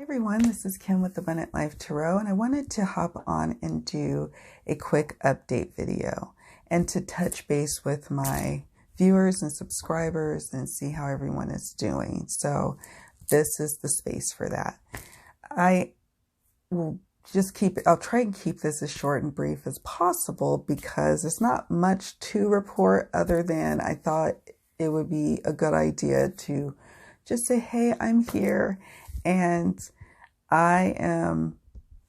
Hey everyone, this is Kim with Abundant Life Tarot, and I wanted to hop on and do a quick update video and to touch base with my viewers and subscribers and see how everyone is doing. So this is the space for that. I will I'll try and keep this as short and brief as possible because there's not much to report other than I thought it would be a good idea to just say, hey, I'm here. And I am,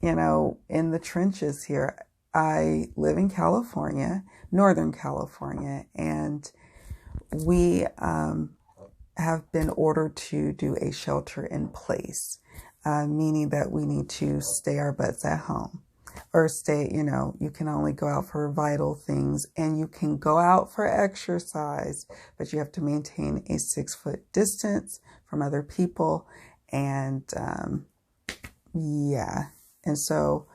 in the trenches here. I live in California, Northern California, and we have been ordered to do a shelter in place, meaning that we need to stay our butts at home or stay, you can only go out for vital things and you can go out for exercise, but you have to maintain a 6-foot distance from other people. And, yeah. And so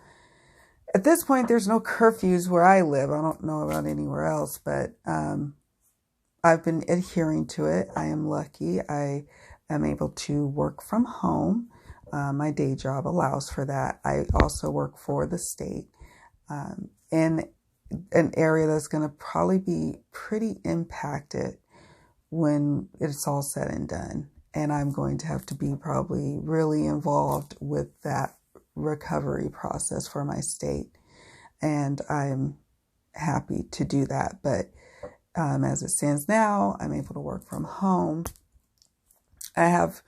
at this point, there's no curfews where I live. I don't know about anywhere else, but, I've been adhering to it. I am lucky. I am able to work from home. My day job allows for that. I also work for the state, in an area that's going to probably be pretty impacted when it's all said and done. And I'm going to have to be probably really involved with that recovery process for my state. And I'm happy to do that. But as it stands now, I'm able to work from home. I have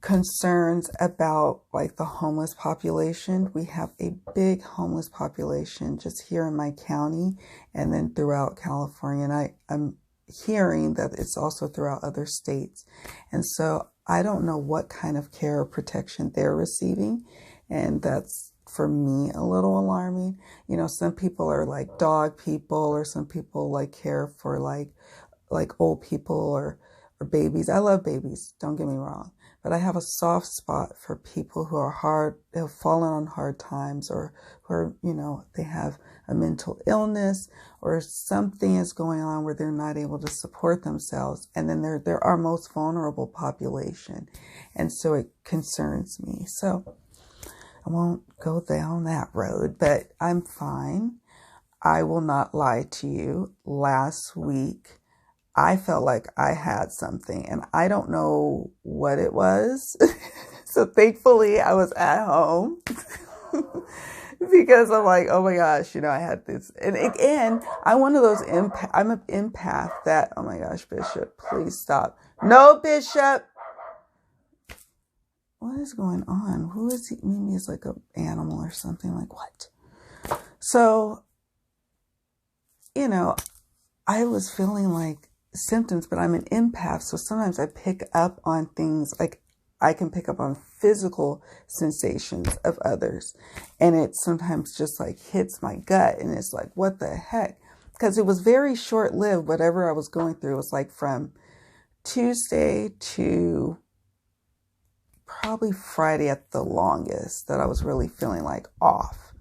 concerns about like the homeless population. We have a big homeless population just here in my county and then throughout California. And I'm hearing that it's also throughout other states. And so I don't know what kind of care or protection they're receiving. And that's, for me, a little alarming. Some people are like dog people, or some people like care for like old people or babies. I love babies, don't get me wrong. But I have a soft spot for people who have fallen on hard times, or who are, they have a mental illness or something is going on where they're not able to support themselves. And then they're our most vulnerable population. And so it concerns me. So I won't go down that road, but I'm fine. I will not lie to you. Last week, I felt like I had something and I don't know what it was. So thankfully I was at home because I'm like, oh my gosh, I had this. And again, I'm one of those I'm an empath that, oh my gosh, Bishop, please stop. No, Bishop. What is going on? Who is he? Maybe he's like an animal or something. Like what? So, I was feeling like symptoms, but I'm an empath. So sometimes I pick up on things, like I can pick up on physical sensations of others. And it sometimes just like hits my gut. And it's like, what the heck? Because it was very short lived. Whatever I was going through was like from Tuesday to probably Friday at the longest that I was really feeling like off.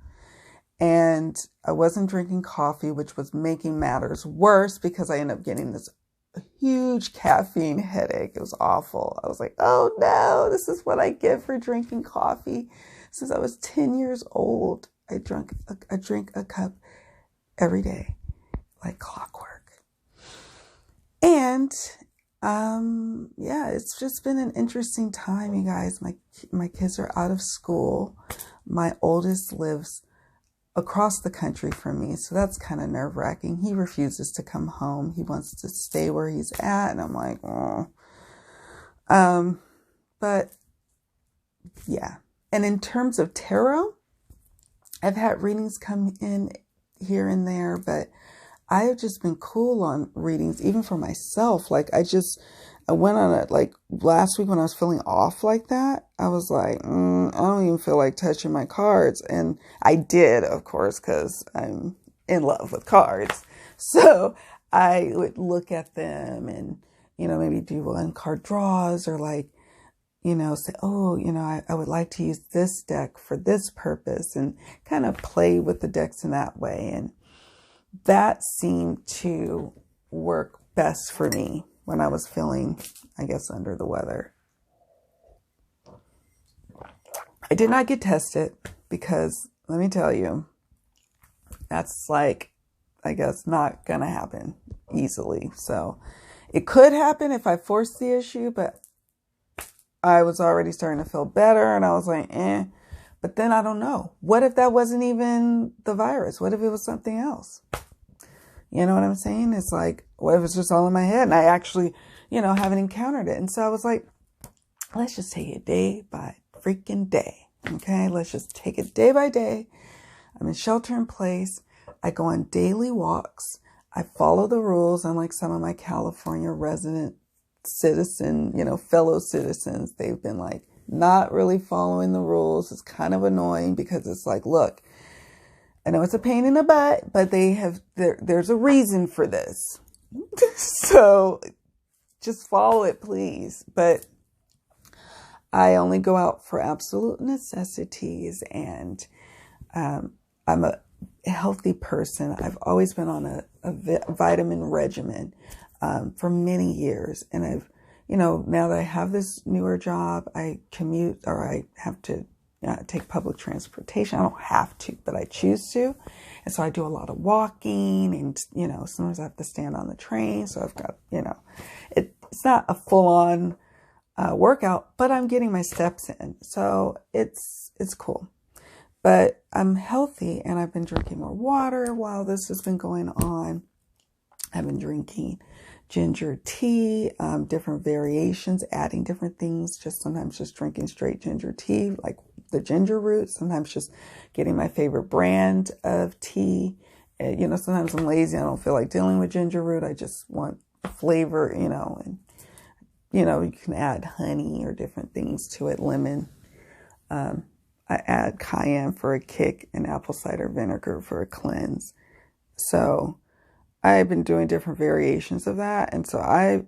And I wasn't drinking coffee, which was making matters worse because I ended up getting this huge caffeine headache. It was awful. I was like, oh no, this is what I get for drinking coffee. Since I was 10 years old, I drink a cup every day, like clockwork. And yeah, it's just been an interesting time, you guys. My kids are out of school. My oldest lives across the country from me, so that's kind of nerve-wracking. He refuses to come home. He wants to stay where he's at, and I'm like, oh. But yeah. And in terms of tarot, I've had readings come in here and there, but I have just been cool on readings, even for myself. Like I went on it like last week when I was feeling off like that. I was like, I don't even feel like touching my cards. And I did, of course, because I'm in love with cards. So I would look at them and, maybe do 1 card draws or like, say, oh, I would like to use this deck for this purpose and kind of play with the decks in that way. And that seemed to work best for me when I was feeling, I guess, under the weather. I did not get tested because let me tell you, that's like, I guess, not going to happen easily. So it could happen if I forced the issue, but I was already starting to feel better and I was like, eh. But then I don't know. What if that wasn't even the virus? What if it was something else? You know what I'm saying? It's like, what if it's just all in my head and I actually, haven't encountered it? And so I was like, let's just take it day by freaking day. Okay. Let's just take it day by day. I'm in shelter in place. I go on daily walks. I follow the rules, unlike some of my California resident citizen, fellow citizens. They've been like not really following the rules. It's kind of annoying because it's like, look, I know it's a pain in the butt, but there's a reason for this. So just follow it, please. But I only go out for absolute necessities, and I'm a healthy person. I've always been on a vitamin regimen for many years. And I've, now that I have this newer job, I commute or I have to take public transportation. I don't have to, but I choose to. And so I do a lot of walking and, sometimes I have to stand on the train. So I've got, it's not a full on workout, but I'm getting my steps in. So it's cool. But I'm healthy and I've been drinking more water while this has been going on. I've been drinking ginger tea, different variations, adding different things, sometimes just drinking straight ginger tea, like the ginger root, sometimes just getting my favorite brand of tea. Sometimes I'm lazy. I don't feel like dealing with ginger root. I just want a flavor, and, you can add honey or different things to it, lemon. I add cayenne for a kick and apple cider vinegar for a cleanse. So I've been doing different variations of that. And so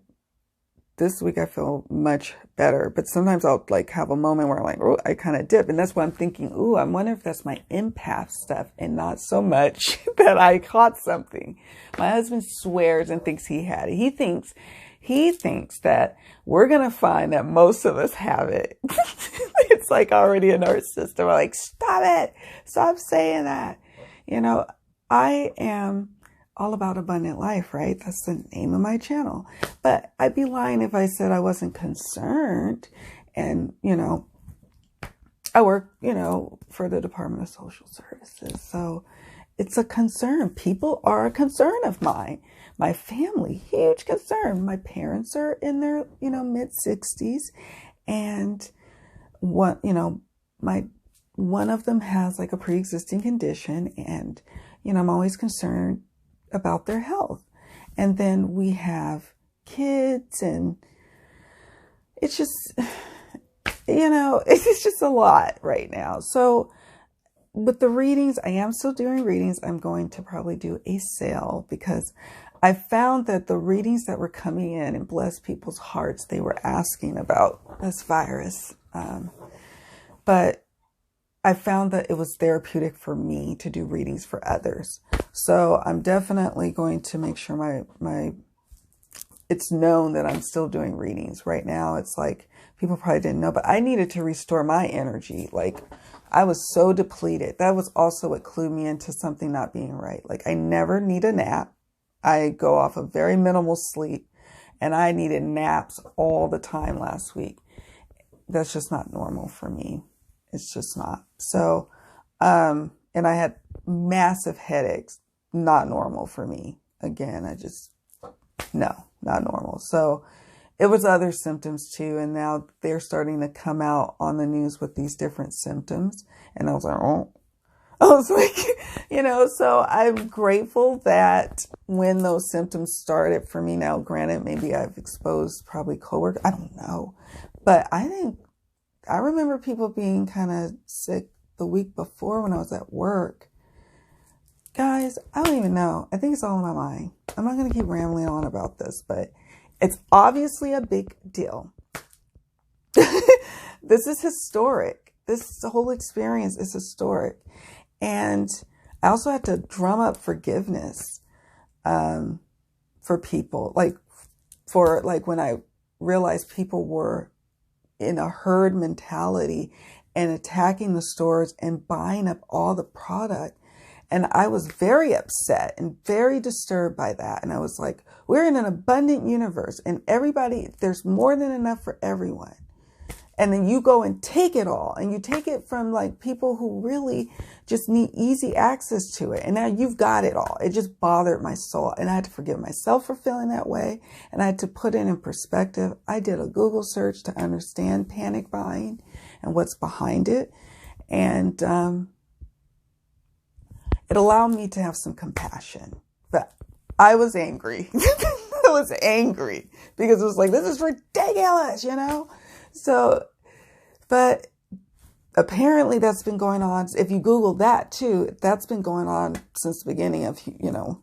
this week I feel much better, but sometimes I'll like have a moment where I'm like, oh, I kind of dip. And that's why I'm thinking, ooh, I wonder if that's my empath stuff and not so much that I caught something. My husband swears and thinks he had it. He thinks that we're going to find that most of us have it. It's like already in our system. We're like, stop it. Stop saying that. I am all about abundant life, right? That's the name of my channel. But I'd be lying if I said I wasn't concerned. And, I work, for the Department of Social Services. So it's a concern. People are a concern of mine. My family, huge concern. My parents are in their, mid 60s. And one of them has like a pre-existing condition. And, I'm always concerned about their health. And then we have kids, and it's just, it's just a lot right now. So with the readings, I am still doing readings. I'm going to probably do a sale because I found that the readings that were coming in and bless people's hearts, they were asking about this virus. But I found that it was therapeutic for me to do readings for others. So I'm definitely going to make sure it's known that I'm still doing readings. Right now, it's like people probably didn't know, but I needed to restore my energy. Like I was so depleted. That was also what clued me into something not being right. Like I never need a nap. I go off of very minimal sleep, and I needed naps all the time last week. That's just not normal for me. It's just not. So, and I had massive headaches. Not normal for me. Again, no, not normal. So it was other symptoms too. And now they're starting to come out on the news with these different symptoms. And I was like, oh, I was like, so I'm grateful that when those symptoms started for me now, granted, maybe I've exposed probably coworkers. I don't know. But I remember people being kind of sick the week before when I was at work. Guys, I don't even know. I think it's all in my mind. I'm not going to keep rambling on about this, but it's obviously a big deal. This is historic. This whole experience is historic. And I also had to drum up forgiveness for people. Like when I realized people were in a herd mentality and attacking the stores and buying up all the product. And I was very upset and very disturbed by that. And I was like, we're in an abundant universe and there's more than enough for everyone. And then you go and take it all, and you take it from like people who really just need easy access to it. And now you've got it all. It just bothered my soul. And I had to forgive myself for feeling that way. And I had to put it in perspective. I did a Google search to understand panic buying and what's behind it. And it allowed me to have some compassion. But I was angry. I was angry because it was like, this is ridiculous, you know? So, but apparently that's been going on. If you Google that too, that's been going on since the beginning of, you know,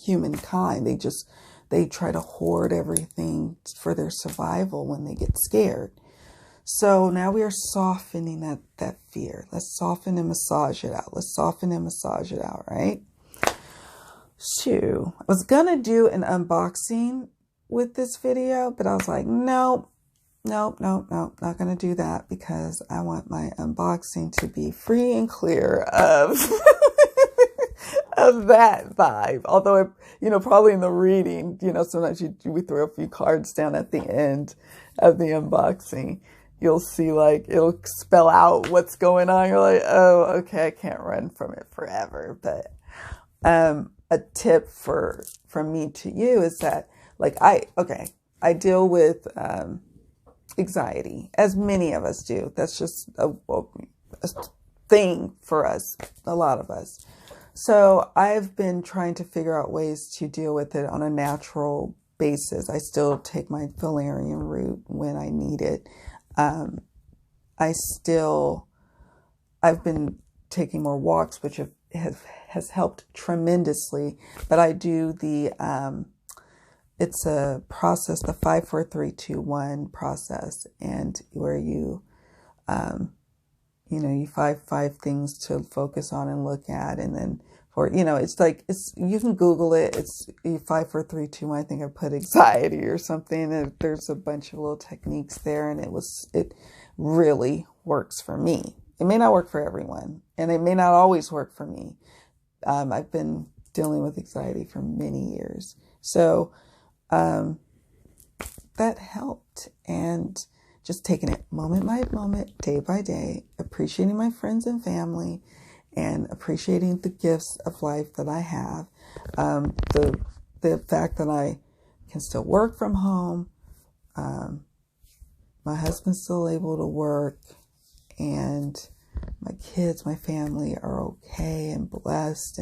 humankind. They try to hoard everything for their survival when they get scared. So now we are softening that fear. Let's soften and massage it out. Let's soften and massage it out, right? So I was going to do an unboxing with this video, but I was like, nope, not going to do that because I want my unboxing to be free and clear of, of that vibe. Although, you know, probably in the reading, you know, sometimes we throw a few cards down at the end of the unboxing. You'll see, like, it'll spell out what's going on. You're like, oh, okay, I can't run from it forever. But a tip from me to you is that, like, I deal with anxiety, as many of us do. That's just a thing for us, a lot of us. So I've been trying to figure out ways to deal with it on a natural basis. I still take my valerian root when I need it. I've been taking more walks, which has helped tremendously, but I do it's a process, the 5, 4, 3, 2, 1 process, and where you five things to focus on and look at, and then you can Google it. It's 5, 4, 3, 2, 1. I think I put anxiety or something. And there's a bunch of little techniques there, and it really works for me. It may not work for everyone, and it may not always work for me. I've been dealing with anxiety for many years, so that helped. And just taking it moment by moment, day by day, appreciating my friends and family, and appreciating the gifts of life that I have. The fact that I can still work from home. My husband's still able to work, and my kids, my family are okay and blessed,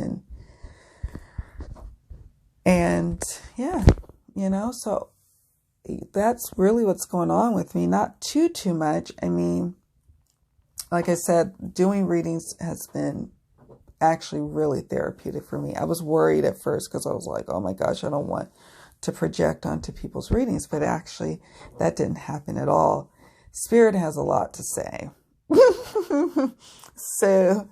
and yeah, you know, so that's really what's going on with me. Not too much. I mean, like I said, doing readings has been actually really therapeutic for me. I was worried at first because I was like, oh my gosh, I don't want to project onto people's readings, but actually that didn't happen at all. Spirit has a lot to say. So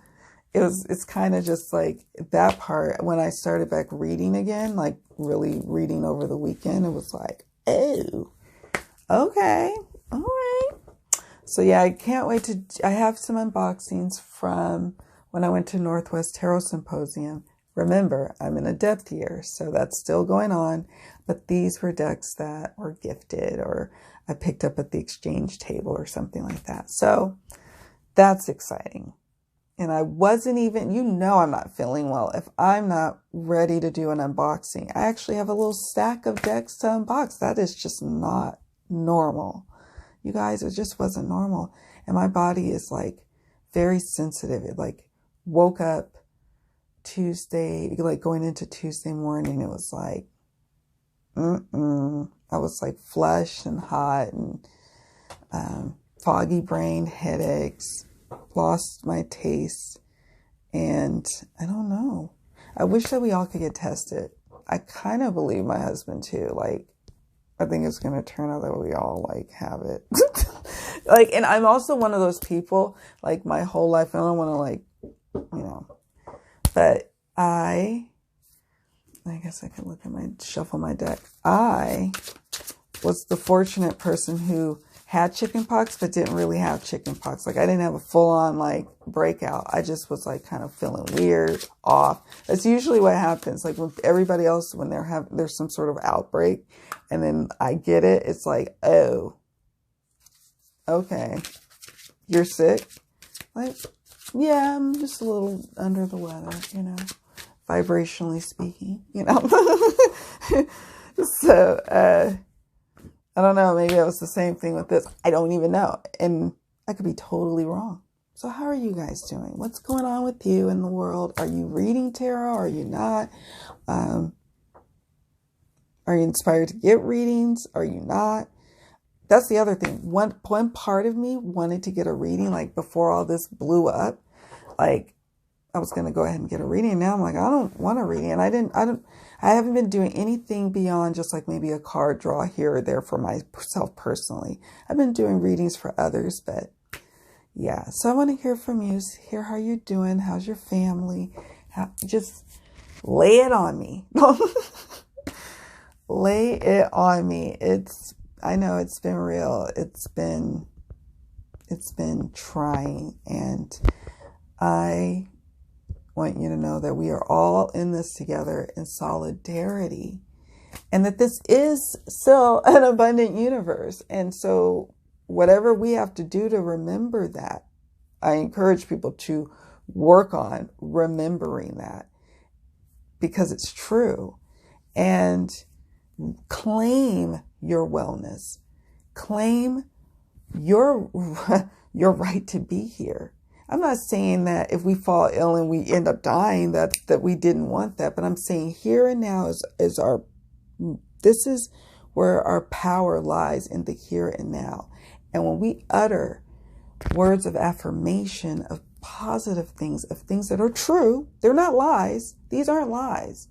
it's kind of just like that part. When I started back reading again, like really reading over the weekend, it was like, oh, okay, all right. So yeah, I can't wait I have some unboxings from when I went to Northwest Tarot Symposium. Remember, I'm in a depth year, so that's still going on. But these were decks that were gifted or I picked up at the exchange table or something like that. So that's exciting. And I wasn't even, I'm not feeling well if I'm not ready to do an unboxing. I actually have a little stack of decks to unbox. That is just not normal. You guys, it just wasn't normal. And my body is like very sensitive. It like woke up Tuesday, like going into Tuesday morning, it was like, I was like flushed and hot and foggy brain, headaches, lost my taste, and I don't know. I wish that we all could get tested. I kind of believe my husband too. Like, I think it's going to turn out that we all like have it. Like, and I'm also one of those people, like my whole life, I don't want to like, but I guess I could shuffle my deck. I was the fortunate person who had chickenpox, but didn't really have chickenpox. Like I didn't have a full on like breakout. I just was like kind of feeling weird, off. That's usually what happens. Like when everybody else, when there's some sort of outbreak and then I get it, it's like, oh, okay, you're sick. Like, yeah, I'm just a little under the weather, you know, vibrationally speaking, you know. So, I don't know, maybe it was the same thing with this. I don't even know. And I could be totally wrong. So how are you guys doing? What's going on with you in the world? Are you reading tarot? Are you not? Are you inspired to get readings? Are you not? That's the other thing. One part of me wanted to get a reading, like before all this blew up. Like I was going to go ahead and get a reading. Now I'm like, I don't want a reading. And I haven't been doing anything beyond just like maybe a card draw here or there for myself personally. I've been doing readings for others, but yeah. So I want to hear from you, hear how you're doing. How's your family? Just lay it on me. Lay it on me. I know it's been real. It's been trying, and I want you to know that we are all in this together in solidarity, and that this is still an abundant universe. And so whatever we have to do to remember that, I encourage people to work on remembering that, because it's true. And claim your wellness. Claim your right to be here. I'm not saying that if we fall ill and we end up dying that we didn't want that, but I'm saying here and now this is where our power lies, in the here and now. And when we utter words of affirmation, of positive things, of things that are true, they're not lies. These aren't lies.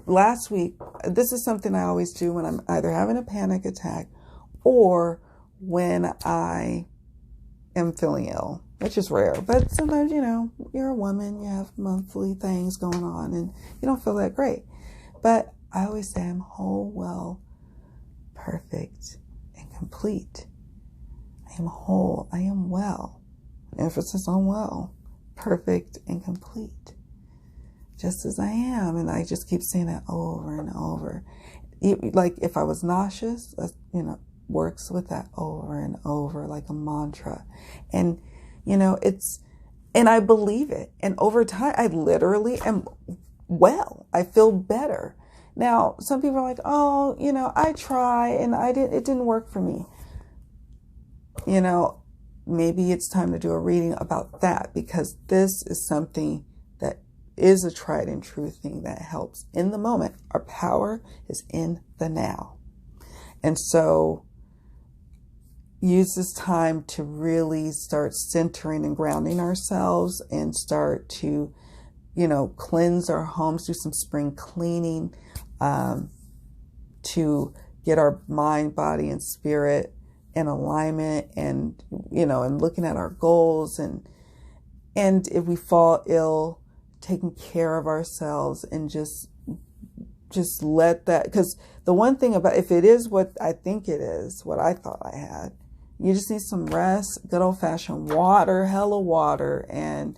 Last week, this is something I always do when I'm either having a panic attack or when I am feeling ill, which is rare. But sometimes, you know, you're a woman, you have monthly things going on and you don't feel that great. But I always say I'm whole, well, perfect, and complete. I am whole, I am well. Emphasis on well, perfect and complete. Just as I am. And I just keep saying that over and over. Like if I was nauseous, you know, works with that over and over like a mantra. And, you know, and I believe it. And over time, I literally am well. I feel better. Now, some people are like, oh, you know, I try and it didn't work for me. You know, maybe it's time to do a reading about that, because this is something that is a tried and true thing that helps in the moment. Our power is in the now. And so use this time to really start centering and grounding ourselves and start to, you know, cleanse our homes, do some spring cleaning, to get our mind, body, and spirit in alignment, and, you know, and looking at our goals, and if we fall ill, taking care of ourselves, and just let that, because the one thing about, if it is what I think it is, what I thought I had, you just need some rest, good old fashioned water, hella water. And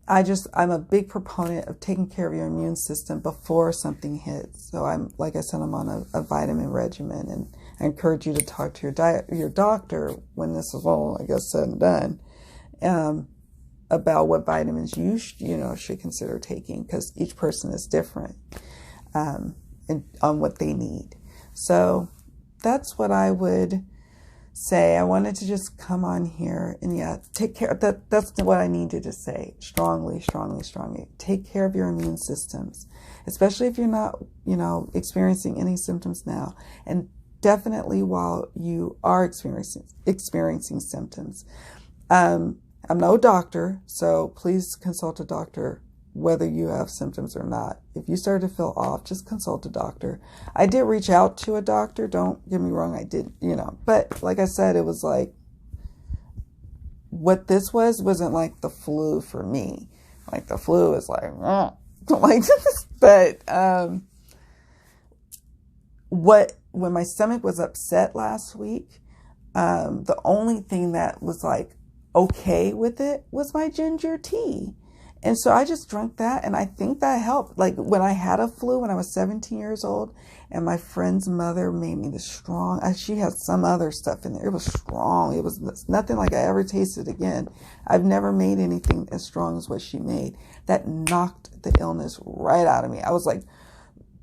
I'm a big proponent of taking care of your immune system before something hits. So like I said, I'm on a vitamin regimen, and I encourage you to talk to your doctor when this is all, I guess, said and done, about what vitamins you should consider taking, because each person is different, and on what they need. So that's what I would say. I wanted to just come on here and take care. That's what I needed to say. Strongly. Take care of your immune systems, especially if you're not, you know, experiencing any symptoms now, and definitely while you are experiencing symptoms. I'm no doctor, so please consult a doctor whether you have symptoms or not. If you start to feel off, just consult a doctor. I did reach out to a doctor. Don't get me wrong. I did, you know, but like I said, it was like, what this wasn't like the flu for me. Like the flu is like, like, but, when my stomach was upset last week, the only thing that was like okay with it was my ginger tea. And so I just drank that, and I think that helped. Like when I had a flu when I was 17 years old, and my friend's mother made me the strong, she had some other stuff in there. It was strong. It was nothing like I ever tasted again. I've never made anything as strong as what she made. That knocked the illness right out of me. I was like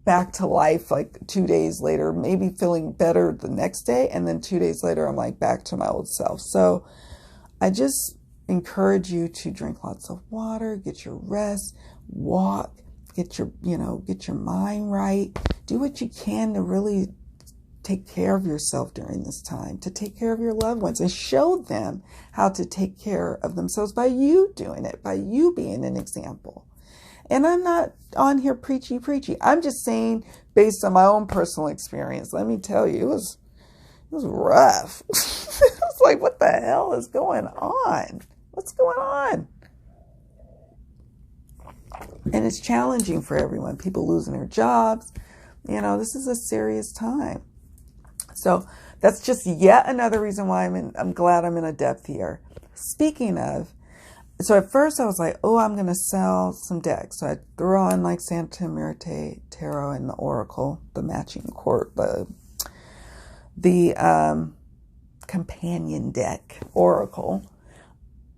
back to life like 2 days later, maybe feeling better the next day. And then 2 days later, I'm like back to my old self. So I just encourage you to drink lots of water, get your rest, walk, get your mind right. Do what you can to really take care of yourself during this time, to take care of your loved ones, and show them how to take care of themselves by you doing it, by you being an example. And I'm not on here preachy. I'm just saying based on my own personal experience. Let me tell you, it was rough. It was like, what the hell is going on? What's going on? And it's challenging for everyone. People losing their jobs. This is a serious time. So that's just yet another reason why I'm glad I'm in a depth here. Speaking of, so at first I was like, oh, I'm going to sell some decks. So I threw on like Santa Muerte Tarot and the Oracle, the matching court, the companion deck Oracle.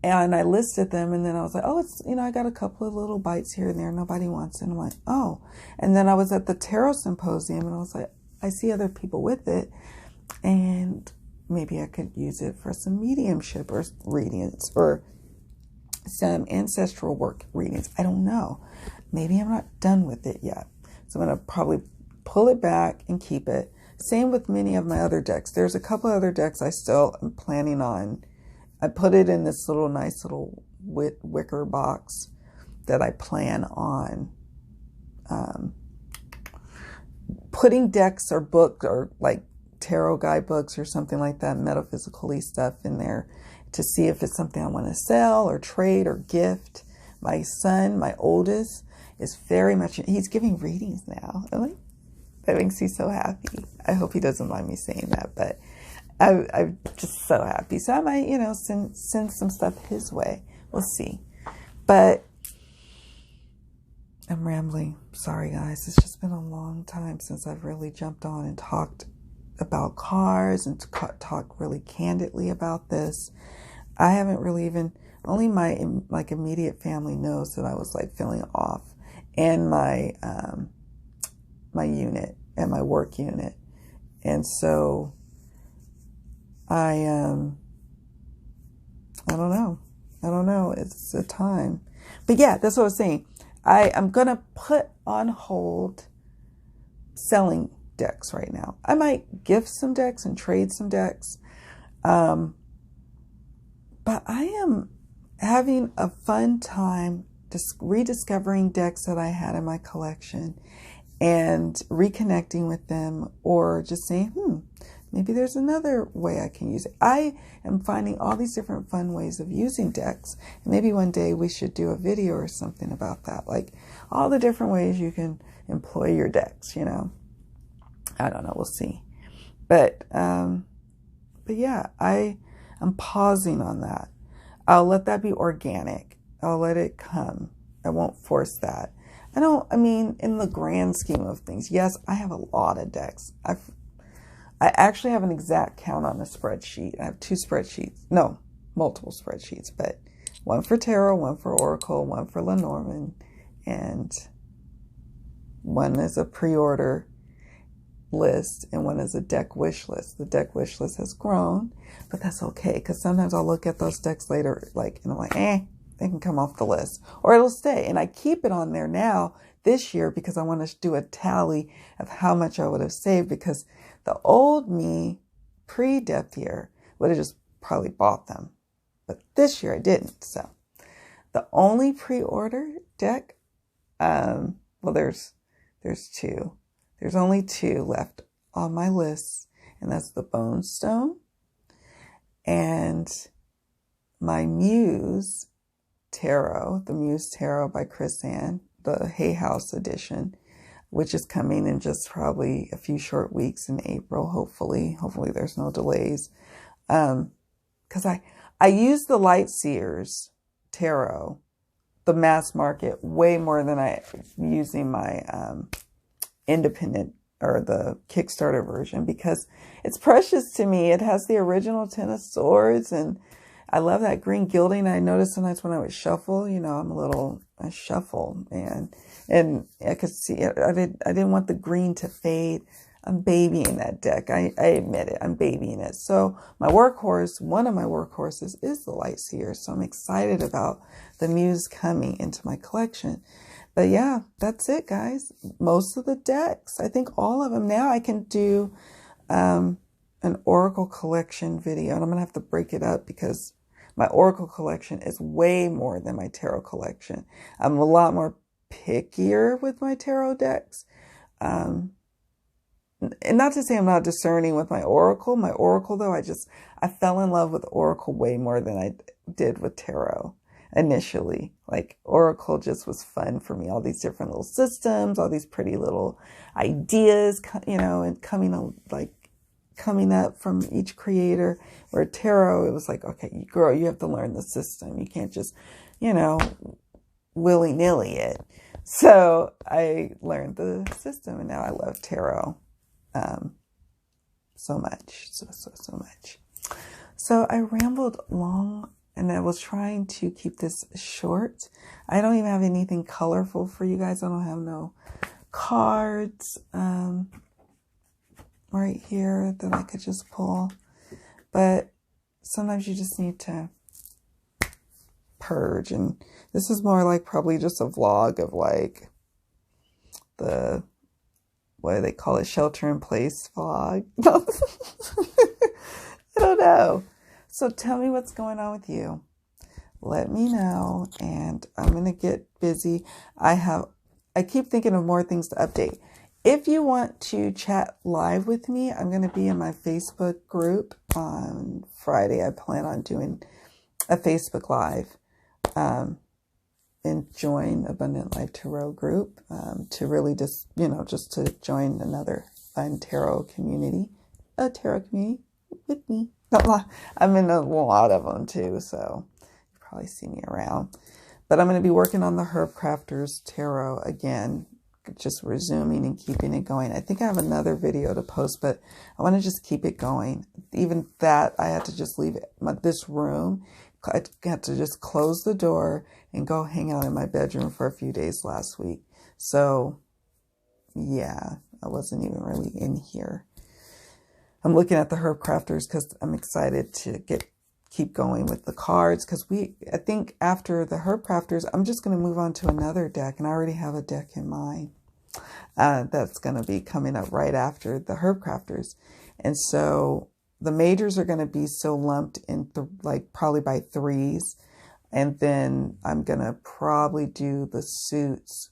And I listed them, and then I was like, oh, it's, I got a couple of little bites here and there. Nobody wants it. And I'm like, oh. And then I was at the Tarot Symposium, and I was like, I see other people with it, and maybe I could use it for some mediumship or readings or some ancestral work readings. I don't know. Maybe I'm not done with it yet. So I'm going to probably pull it back and keep it. Same with many of my other decks. There's a couple other decks I still am planning on. I put it in this nice little wicker box that I plan on putting decks or book or like tarot guidebooks or something like that, metaphysical-y stuff in there to see if it's something I want to sell or trade or gift. My son, my oldest, is very much, he's giving readings now. That makes me so happy. I hope he doesn't mind me saying that, but I'm just so happy. So I might, send some stuff his way. We'll see. But I'm rambling. Sorry, guys. It's just been a long time since I've really jumped on and talked about cars and talked really candidly about this. I haven't really only my immediate family knows that I was like feeling off, and my my unit and my work unit. And so I don't know. It's a time. But yeah, that's what I was saying. I'm going to put on hold selling decks right now. I might gift some decks and trade some decks. But I am having a fun time rediscovering decks that I had in my collection and reconnecting with them, or just saying, maybe there's another way I can use it. I am finding all these different fun ways of using decks. And maybe one day we should do a video or something about that. Like all the different ways you can employ your decks, I don't know. We'll see. But yeah, I'm pausing on that. I'll let that be organic. I'll let it come. I won't force that. In the grand scheme of things, yes, I have a lot of decks. I actually have an exact count on a spreadsheet. I have multiple spreadsheets, but one for tarot, one for oracle, one for Lenormand, and one is a pre-order list and one is a deck wish list. The deck wish list has grown, but that's okay, because sometimes I'll look at those decks later, and I'm like, they can come off the list, or it'll stay. And I keep it on there now this year because I want to do a tally of how much I would have saved, because the old me pre-depth year would have just probably bought them. But this year I didn't. So the only pre-order deck, there's two. There's only two left on my list, and that's the Bone Stone and my Muse Tarot, the Muse Tarot by Chris Ann, the Hay House edition. which is coming in just probably a few short weeks in April, hopefully. Hopefully there's no delays. Because I use the Lightseers Tarot, the mass market, way more than I using my independent or the Kickstarter version, because it's precious to me. It has the original Ten of Swords, and I love that green gilding. I noticed sometimes when I would shuffle, you know, I shuffle, and I could see it. I didn't want the green to fade. I'm babying that deck. I admit it. I'm babying it. So my workhorse, one of my workhorses is the Lightseer. So I'm excited about the Muse coming into my collection. But yeah, that's it, guys. Most of the decks, I think all of them. Now I can do an Oracle collection video, and I'm going to have to break it up because my Oracle collection is way more than my Tarot collection. I'm a lot more pickier with my Tarot decks. And not to say I'm not discerning with my Oracle. My Oracle, though, I fell in love with Oracle way more than I did with Tarot initially. Like, Oracle just was fun for me. All these different little systems, all these pretty little ideas, you know, and coming up from each creator. Where Tarot, it was like, okay, girl, you have to learn the system. You can't just, you know, willy-nilly it. So I learned the system, and now I love Tarot so much, so much. So I rambled long, and I was trying to keep this short. I don't even have anything colorful for you guys. I don't have no cards right here that I could just pull. But sometimes you just need to purge. And this is more like probably just a vlog of like the, what do they call it? Shelter in place vlog. I don't know. So tell me what's going on with you. Let me know, and I'm going to get busy. I keep thinking of more things to update. If you want to chat live with me, I'm going to be in my Facebook group on Friday. I plan on doing a Facebook Live and join Abundant Life Tarot group to really just, you know, just to join another fun tarot community, a tarot community with me. I'm in a lot of them too, so you probably see me around. But I'm going to be working on the Herb Crafters Tarot again, just resuming and keeping it going. I think I have another video to post, but I want to just keep it going. Even that, I had to just leave this room. I had to just close the door and go hang out in my bedroom for a few days last week. So yeah, I wasn't even really in here. I'm looking at the Herb Crafters because I'm excited to keep going with the cards, because I think after the Herb Crafters, I'm just going to move on to another deck, and I already have a deck in mind that's going to be coming up right after the Herb Crafters. And so the majors are going to be so lumped in like probably by threes, and then I'm going to probably do the suits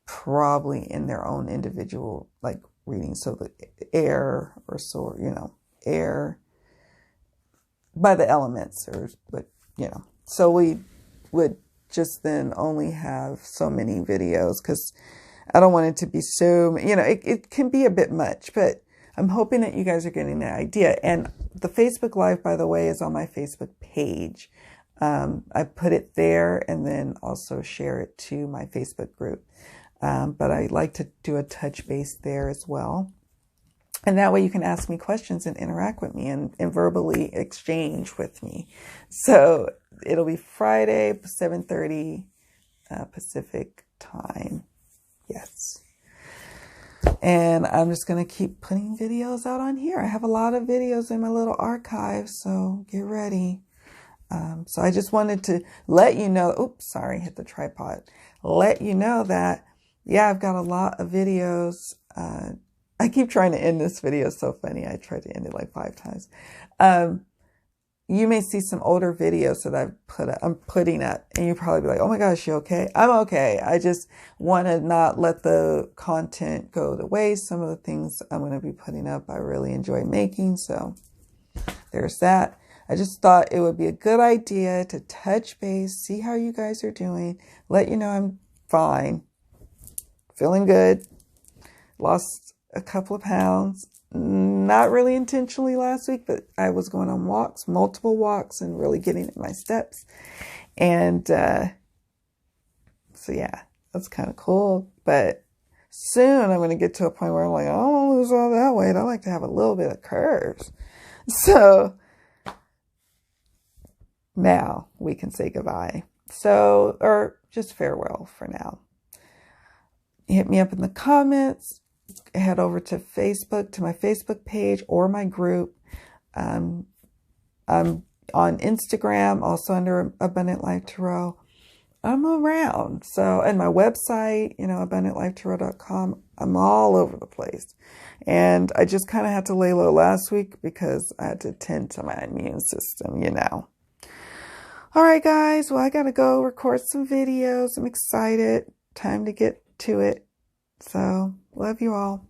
probably in their own individual like reading. So the air or sword, you know, air by the elements, or but you know, so we would just then only have so many videos, because I don't want it to be so, you know, it can be a bit much, but I'm hoping that you guys are getting the idea. And the Facebook Live, by the way, is on my Facebook page. I put it there and then also share it to my Facebook group. But I like to do a touch base there as well. And that way you can ask me questions and interact with me and verbally exchange with me. So it'll be Friday, 7:30 Pacific time. Yes. And I'm just going to keep putting videos out on here. I have a lot of videos in my little archive, so get ready. So I just wanted to let you know, oops, sorry, hit the tripod. Let you know that, yeah, I've got a lot of videos. I keep trying to end this video. It's so funny. I tried to end it like 5 times. You may see some older videos that I'm putting up, and you'll probably be like, oh my gosh, you okay? I'm okay. I just want to not let the content go to waste. Some of the things I'm going to be putting up, I really enjoy making. So there's that. I just thought it would be a good idea to touch base, see how you guys are doing, let you know I'm fine. Feeling good. Lost a couple of pounds. Not really intentionally last week, but I was going on walks, multiple walks, and really getting in my steps. And so yeah, that's kind of cool. But soon I'm going to get to a point where I'm like, I don't want to lose all that weight. I like to have a little bit of curves. So now we can say goodbye. So, or just farewell for now. Hit me up in the comments. Head over to Facebook, to my Facebook page or my group. I'm on Instagram, also under Abundant Life Tarot. I'm around. So, and my website, abundantlifetarot.com. I'm all over the place. And I just kind of had to lay low last week because I had to tend to my immune system, All right, guys. Well, I got to go record some videos. I'm excited. Time to get to it. So, love you all.